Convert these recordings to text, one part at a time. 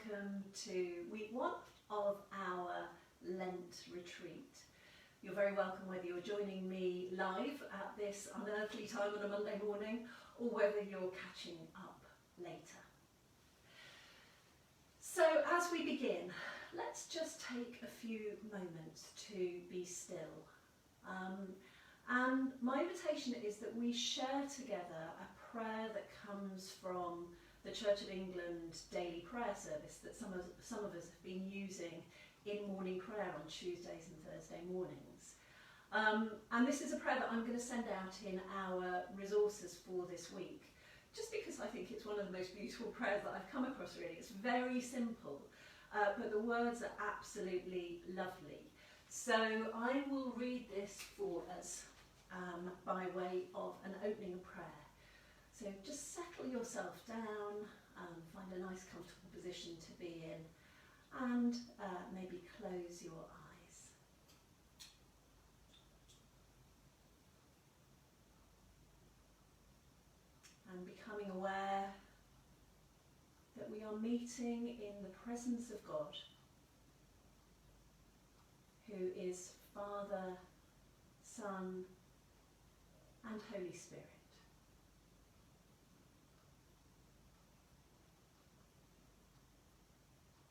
welcome to week 1 of our Lent retreat. You're very welcome whether you're joining me live at this unearthly time on a Monday morning or whether you're catching up later. So as we begin, let's just take a few moments to be still. And my invitation is that we share together a prayer that comes from the Church of England daily prayer service that some of us have been using in morning prayer on Tuesdays and Thursday mornings. And this is a prayer that I'm going to send out in our resources for this week, just because I think it's one of the most beautiful prayers that I've come across really. It's very simple, but the words are absolutely lovely. So I will read this for us by way of an opening prayer. So just settle yourself down, find a nice comfortable position to be in, and maybe close your eyes. And becoming aware that we are meeting in the presence of God, who is Father, Son, and Holy Spirit.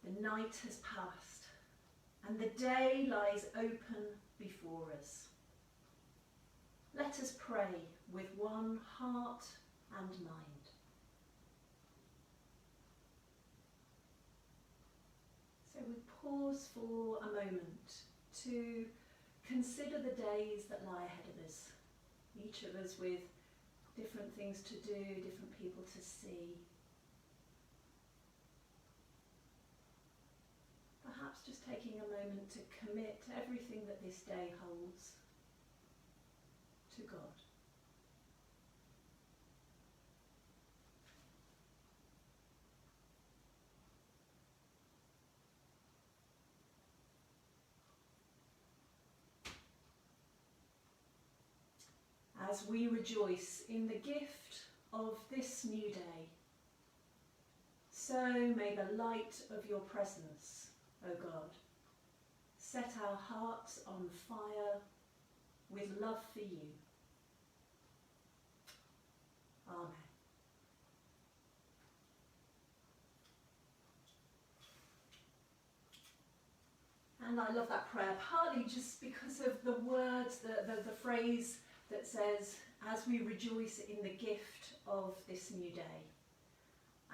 The night has passed, and the day lies open before us. Let us pray with one heart and mind. So we pause for a moment to consider the days that lie ahead of us, each of us with different things to do, different people to see. Perhaps just taking a moment to commit everything that this day holds to God. As we rejoice in the gift of this new day, so may the light of your presence, O God, set our hearts on fire with love for you. Amen. And I love that prayer, partly just because of the words, the phrase that says, as we rejoice in the gift of this new day.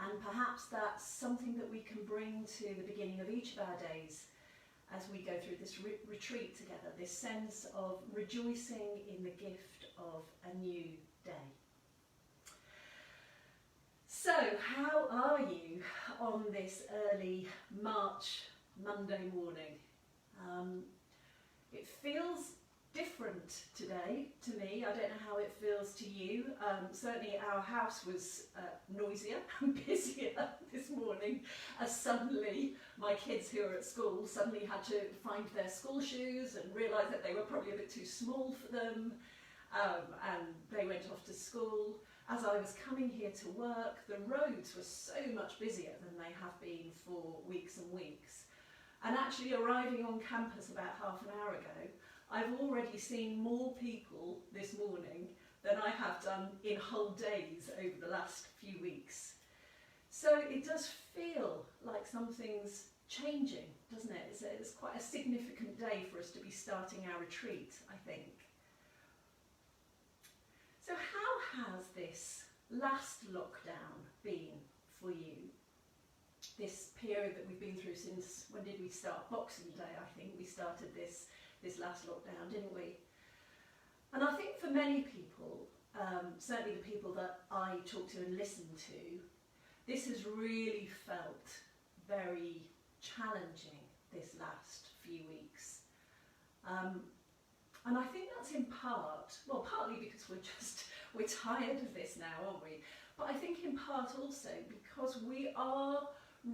And perhaps that's something that we can bring to the beginning of each of our days as we go through this retreat together, this sense of rejoicing in the gift of a new day. So, how are you on this early March Monday morning? It feels different today to me. I don't know how it feels to you. Certainly our house was noisier and busier this morning as suddenly my kids who are at school suddenly had to find their school shoes and realise that they were probably a bit too small for them, and they went off to school. As I was coming here to work, the roads were so much busier than they have been for weeks and weeks. And actually arriving on campus about half an hour ago, I've already seen more people this morning than I have done in whole days over the last few weeks. So it does feel like something's changing, doesn't it? It's quite a significant day for us to be starting our retreat, I think. So how has this last lockdown been for you? This period that we've been through since, when did we start? Boxing Day, I think we started this last lockdown, didn't we? And I think for many people, certainly the people that I talk to and listen to, this has really felt very challenging this last few weeks. And I think that's in part, well, partly because we're tired of this now, aren't we? But I think in part also because we are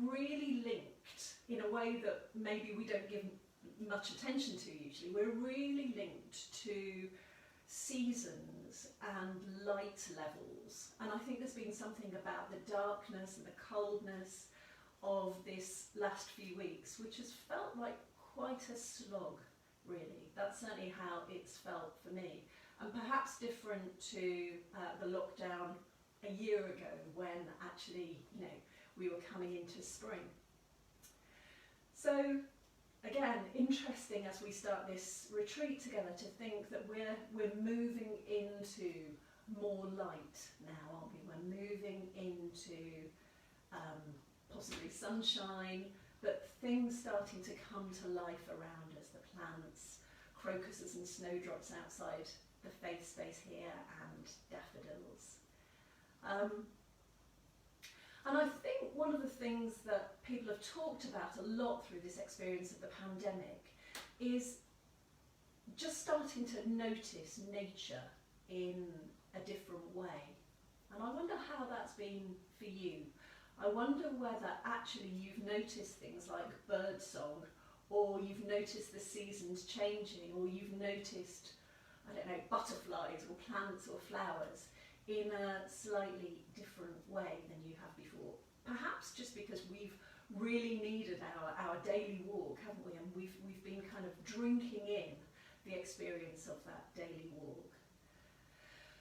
really linked in a way that maybe we don't give much attention to usually. We're really linked to seasons and light levels, and I think there's been something about the darkness and the coldness of this last few weeks, which has felt like quite a slog, really. That's certainly how it's felt for me, and perhaps different to the lockdown a year ago, when actually, we were coming into spring. So again, interesting as we start this retreat together to think that we're moving into more light now, aren't we? We're moving into possibly sunshine, but things starting to come to life around us, the plants, crocuses and snowdrops outside the faith space here, and daffodils. And I think one of the things that people have talked about a lot through this experience of the pandemic is just starting to notice nature in a different way. And I wonder how that's been for you. I wonder whether actually you've noticed things like birdsong, or you've noticed the seasons changing, or you've noticed, butterflies or plants or flowers in a slightly different way than you have before. Perhaps just because we've really needed our daily walk, haven't we? And we've been kind of drinking in the experience of that daily walk.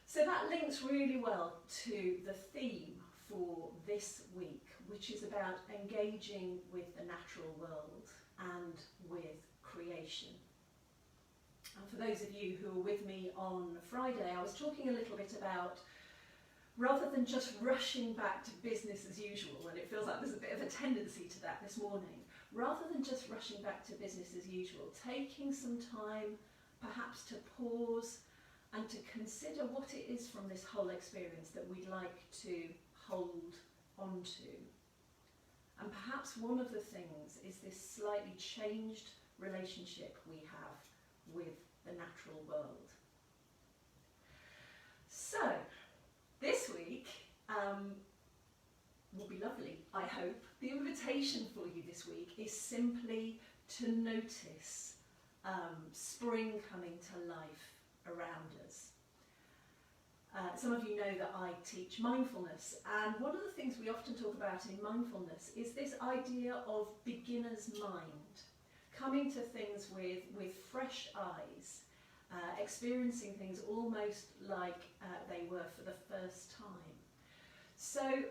So that links really well to the theme for this week, which is about engaging with the natural world and with creation. And for those of you who were with me on Friday, I was talking a little bit about, rather than just rushing back to business as usual, and it feels like there's a bit of a tendency to that this morning, rather than just rushing back to business as usual, taking some time perhaps to pause and to consider what it is from this whole experience that we'd like to hold onto. And perhaps one of the things is this slightly changed relationship we have with the natural world. So, this week will be lovely, I hope. The invitation for you this week is simply to notice spring coming to life around us. Some of you know that I teach mindfulness, and one of the things we often talk about in mindfulness is this idea of beginner's mind, coming to things with fresh eyes, experiencing things almost like they were for the first time. So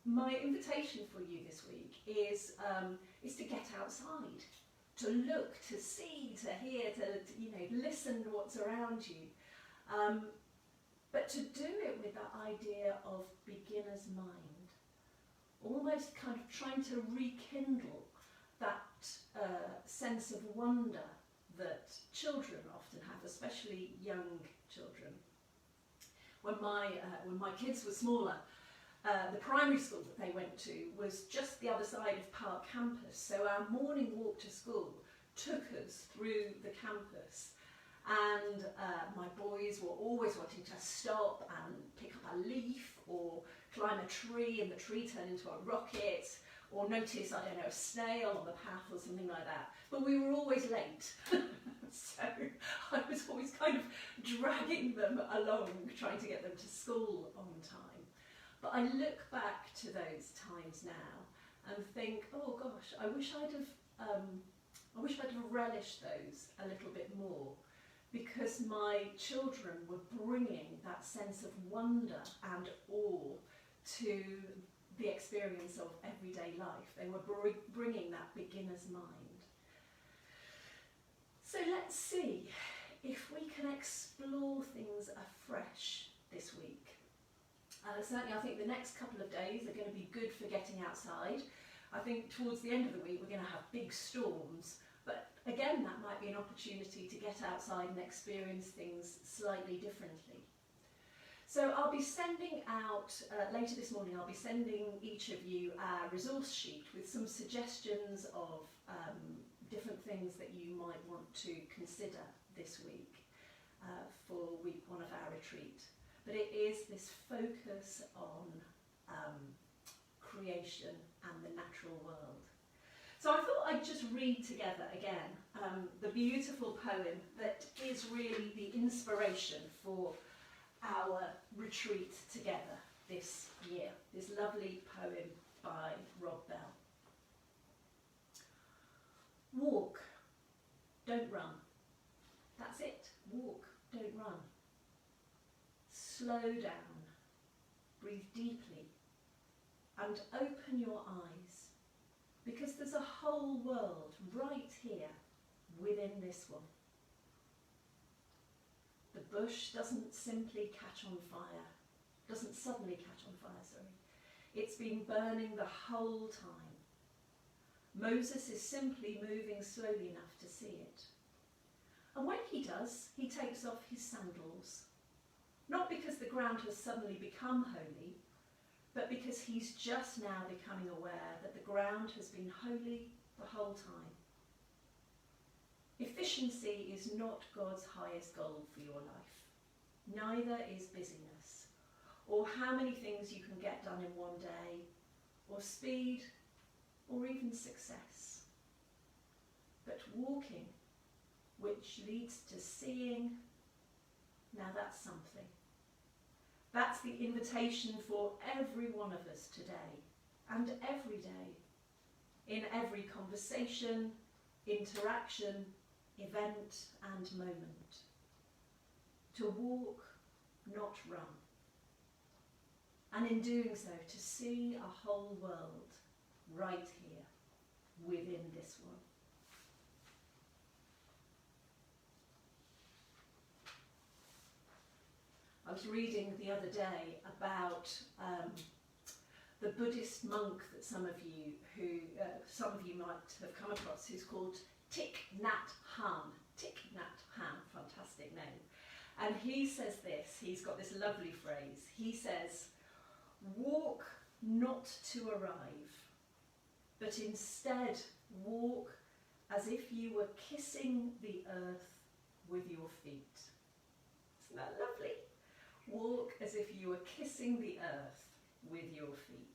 my invitation for you this week is to get outside, to look, to see, to hear, to listen to what's around you. But to do it with that idea of beginner's mind, almost kind of trying to rekindle that sense of wonder that children often have, especially young children. When my kids were smaller, the primary school that they went to was just the other side of Park Campus, so our morning walk to school took us through the campus. And my boys were always wanting to stop and pick up a leaf, or climb a tree and the tree turned into a rocket, or notice, a snail on the path or something like that. But we were always late. So I was always kind of dragging them along, trying to get them to school on time. But I look back to those times now and think, oh gosh, I wish I'd have relished those a little bit more, because my children were bringing that sense of wonder and awe to the experience of everyday life. They were bringing that beginner's mind. So let's see if we can explore things afresh this week. Certainly I think the next couple of days are going to be good for getting outside. I think towards the end of the week we're going to have big storms, but again that might be an opportunity to get outside and experience things slightly differently. So I'll be sending out, later this morning, I'll be sending each of you a resource sheet with some suggestions of different things that you might want to consider this week for week one of our retreat. But it is this focus on creation and the natural world. So I thought I'd just read together again the beautiful poem that is really the inspiration for our retreat together this year. This lovely poem by Rob Bell. Don't run. That's it. Walk, don't run. Slow down. Breathe deeply. And open your eyes. Because there's a whole world right here within this one. The bush doesn't simply catch on fire. Doesn't suddenly catch on fire, sorry. It's been burning the whole time. Moses is simply moving slowly enough to see it. And when he does, he takes off his sandals. Not because the ground has suddenly become holy, but because he's just now becoming aware that the ground has been holy the whole time. Efficiency is not God's highest goal for your life. Neither is busyness, or how many things you can get done in one day, or speed, or even success. But walking, which leads to seeing, now that's something. That's the invitation for every one of us today, and every day, in every conversation, interaction, event and moment. To walk, not run. And in doing so, to see a whole world right here, within this one. I was reading the other day about the Buddhist monk that some of you might have come across, who's called Thich Nhat Hanh. Thich Nhat Hanh, fantastic name. And he says this, he's got this lovely phrase. He says, walk not to arrive, but instead walk as if you were kissing the earth with your feet. Isn't that lovely? Walk as if you were kissing the earth with your feet.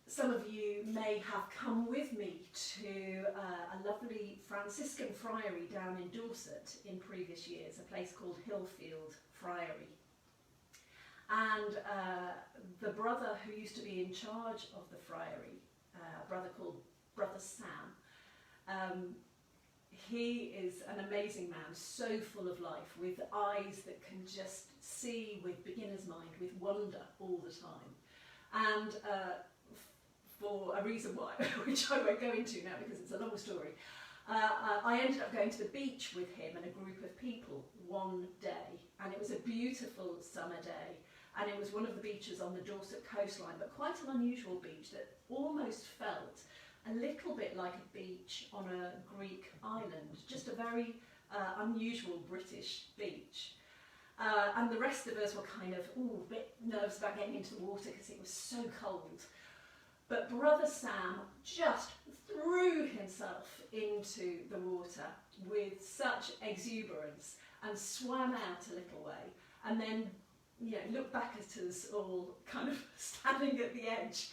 Some of you may have come with me to a lovely Franciscan friary down in Dorset in previous years, a place called Hillfield Friary. And the brother who used to be in charge of the friary, a brother called Brother Sam, he is an amazing man, so full of life, with eyes that can just see with beginner's mind, with wonder all the time. And for a reason why, which I won't go into now because it's a long story, I ended up going to the beach with him and a group of people one day, and it was a beautiful summer day, and it was one of the beaches on the Dorset coastline, but quite an unusual beach that almost felt a little bit like a beach on a Greek island, just a very unusual British beach. And the rest of us were kind of a bit nervous about getting into the water because it was so cold. But Brother Sam just threw himself into the water with such exuberance and swam out a little way, and then looked back at us all kind of standing at the edge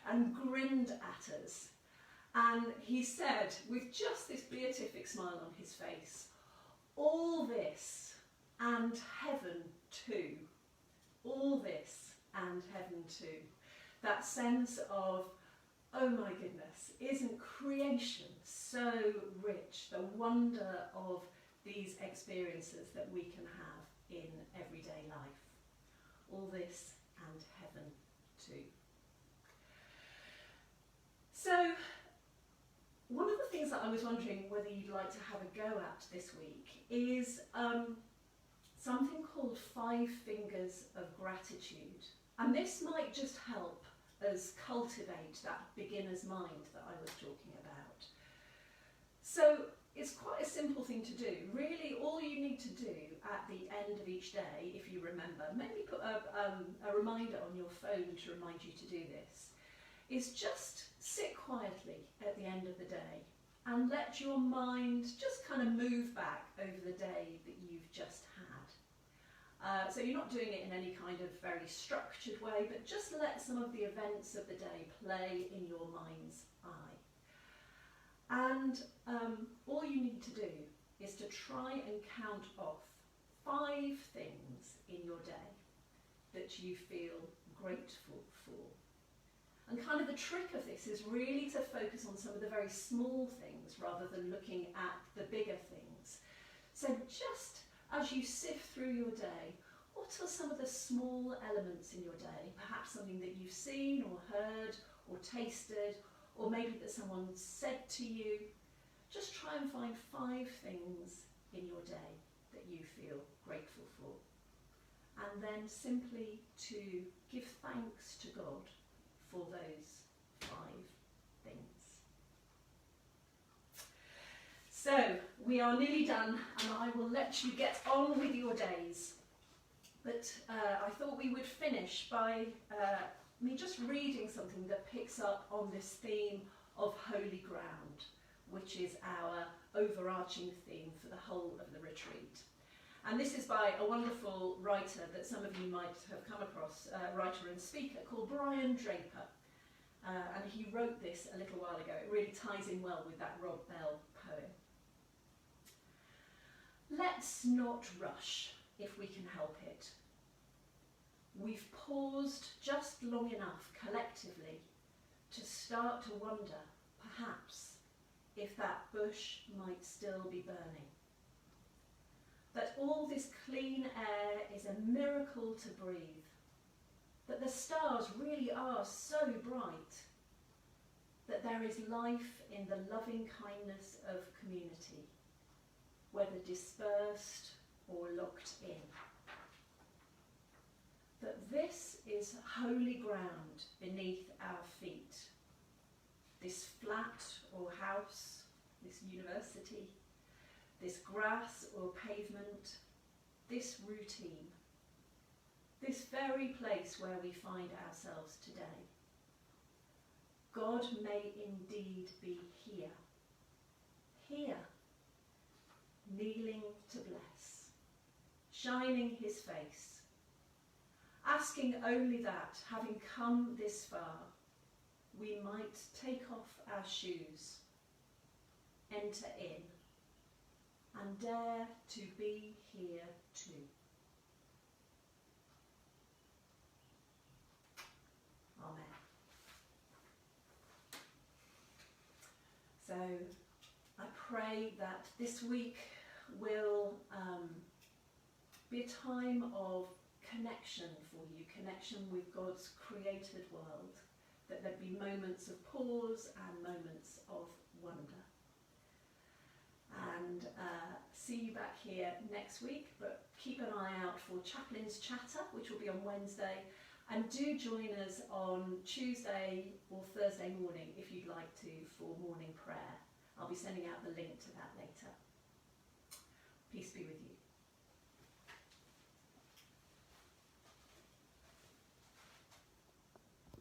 and grinned at us. And he said, with just this beatific smile on his face, all this and heaven too. All this and heaven too. That sense of, oh my goodness, isn't creation so rich? The wonder of these experiences that we can have in everyday life. All this and heaven too. So, one of the things that I was wondering whether you'd like to have a go at this week is something called 5 Fingers of Gratitude. And this might just help us cultivate that beginner's mind that I was talking about. So it's quite a simple thing to do. Really, all you need to do at the end of each day, if you remember, maybe put a reminder on your phone to remind you to do this, is just sit quietly at the end of the day and let your mind just kind of move back over the day that you've just had. So you're not doing it in any kind of very structured way, but just let some of the events of the day play in your mind's eye. And all you need to do is to try and count off 5 things in your day that you feel grateful for. And kind of the trick of this is really to focus on some of the very small things rather than looking at the bigger things. So just as you sift through your day, what are some of the small elements in your day? Perhaps something that you've seen or heard or tasted, or maybe that someone said to you. Just try and find 5 things in your day that you feel grateful for. And then simply to give thanks to God for those 5 things. So we are nearly done, and I will let you get on with your days. But I thought we would finish by me just reading something that picks up on this theme of holy ground, which is our overarching theme for the whole of the retreat. And this is by a wonderful writer that some of you might have come across, a writer and speaker called Brian Draper. And he wrote this a little while ago. It really ties in well with that Rob Bell poem. Let's not rush if we can help it. We've paused just long enough collectively to start to wonder, perhaps, if that bush might still be burning. That all this clean air is a miracle to breathe. That the stars really are so bright. That there is life in the loving kindness of community, whether dispersed or locked in. That this is holy ground beneath our feet. This flat or house, this university, this grass or pavement, this routine, this very place where we find ourselves today. God may indeed be here, kneeling to bless, shining his face, asking only that, having come this far, we might take off our shoes, enter in, and dare to be here too. Amen. So I pray that this week will be a time of connection for you, connection with God's created world, that there'd be moments of pause and moments of wonder. And see you back here next week, but keep an eye out for Chaplain's Chatter, which will be on Wednesday, and do join us on Tuesday or Thursday morning if you'd like to for morning prayer. I'll be sending out the link to that later. Peace be with you.